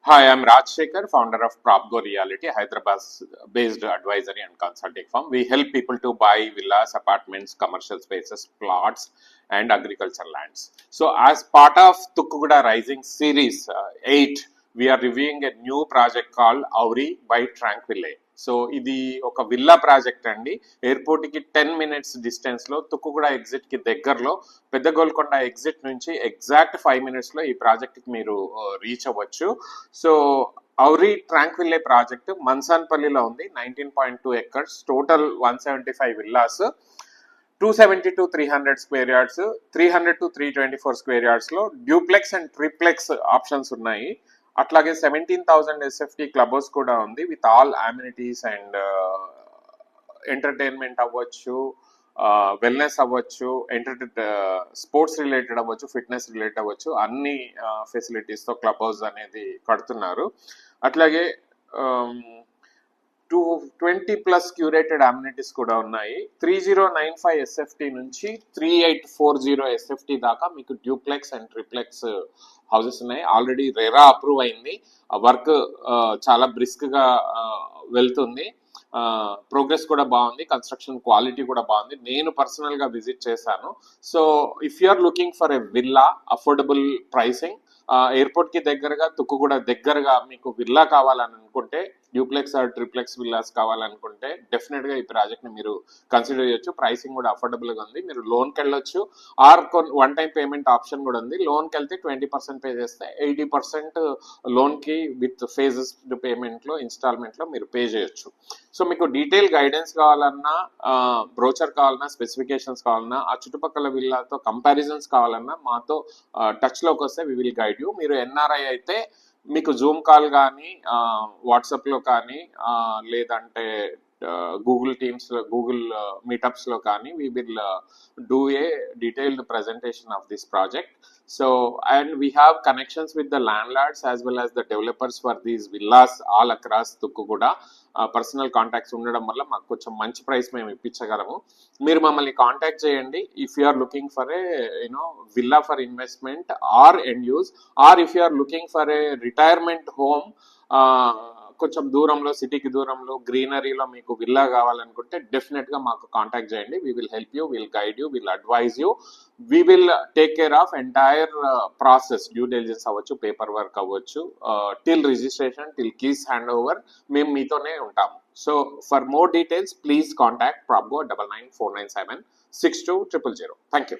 Hi, I'm Raj Shekhar, founder of PropGo Reality, Hyderabad-based advisory and consulting firm. We help people to buy villas, apartments, commercial spaces, plots, and agricultural lands. So, as part of Tukkuguda Rising Series 8, we are reviewing a new project called Auri by Tranquille. So ఇది ఒక villa project అండి. Airport కి 10 minutes distance లో, Tukkuguda exit కి దగ్గరలో, పెద్ద Golconda exit నుంచి exact 5 minutes లో ఈ ప్రాజెక్ట్ కి మీరు రీచ్ అవ్వచ్చు. సో ఔరి ట్రాంక్విల్లే ప్రాజెక్ట్ మన్సాన్పల్లిలో ఉంది. 19.2 acres, total 175 villas, 270 to 300 square yards, 300 to 324 square yards లో డ్యూప్లెక్స్ అండ్ ట్రిప్లెక్స్ ఆప్షన్స్ ఉన్నాయి. అట్లాగే 17,000 SFT క్లబ్ హౌస్ కూడా ఉంది with all amenities and entertainment అవ్వచ్చు, వెల్నెస్ అవ్వచ్చు, స్పోర్ట్స్ రిలేటెడ్ అవ్వచ్చు, ఫిట్నెస్ రిలేటెడ్ అవ్వచ్చు, అన్ని ఫెసిలిటీస్తో క్లబ్ హౌస్ అనేది కడుతున్నారు. అట్లాగే 220+ క్యూరేటెడ్ అమ్యూనిటీస్ కూడా ఉన్నాయి. 3095 SFT నుంచి 3840 SFT దాకా మీకు డ్యూప్లెక్స్ అండ్ ట్రిప్లెక్స్ హౌసెస్ ఉన్నాయి. ఆల్రెడీ రెరా అప్రూవ్ అయింది. వర్క్ చాలా బ్రిస్క్ గా వెళ్తుంది. ప్రోగ్రెస్ కూడా బాగుంది, కన్స్ట్రక్షన్ క్వాలిటీ కూడా బాగుంది. నేను పర్సనల్ గా విజిట్ చేశాను. So if you are looking for a villa, affordable pricing, airport కి దగ్గరగా, తుక్కుగూడ దగ్గరగా మీకు విల్లా కావాలని అనుకుంటే, డ్యూప్లెక్స్ ఆర్ ట్రిప్లెక్స్ విల్లాస్ కావాలనుకుంటే డెఫినెట్ గా ఈ ప్రాజెక్ట్ ని మీరు కన్సిడర్ చేయొచ్చు. ప్రైసింగ్ కూడా అఫోర్డబుల్ గా ఉంది. మీరు లోన్ కి వెళ్ళొచ్చు, or one time payment option కూడా ఉంది. లోన్ కి వెళ్తే 20% పే చేస్తే 80% లోన్ కి విత్ ఫేజెస్ పేమెంట్ లో, ఇన్స్టాల్మెంట్ లో మీరు పే చేయొచ్చు. సో మీకు డీటెయిల్ గైడెన్స్ కావాలన్నా, బ్రోచర్ కావాలన్నా, స్పెసిఫికేషన్స్ కావాలన్నా, ఆ చుట్టుపక్కల విల్లాతో కంపారిజన్స్ కావాలన్నా మాతో టచ్ లోకి వస్తే వి విల్ గైడ్ యూ. మీరు ఎన్ఆర్ఐ అయితే మీకు జూమ్ కాల్ కానీ, వాట్సాప్ లో కానీ, లేదంటే గూగుల్ టీమ్స్, గూగుల్ మీటప్స్ లో కానీ we will do a detailed presentation of this project. So, and we have connections with the landlords as well as the developers for these villas all across Tukkuguda. Personal contacts ఉండడం వల్ల మాకు కొంచెం మంచి price మేము ఇప్పించగలము. మీరు మమ్మల్ని contact చేయండి if you are looking for a villa for investment or end use, or if you are looking for a retirement home, కొంచెం దూరంలో, సిటీకి దూరంలో, గ్రీనరీలో మీకు విల్లా కావాలనుకుంటే డెఫినెట్ గా మాకు కాంటాక్ట్ చేయండి. We will help you, will guide you, will advise you. We will take care of entire process, due diligence అవ్వచ్చు, పేపర్ వర్క్ అవ్వచ్చు, till registration, till keys hand over మేము మీతోనే ఉంటాము. So for more details please contact PropGo 9949762000. Thank you.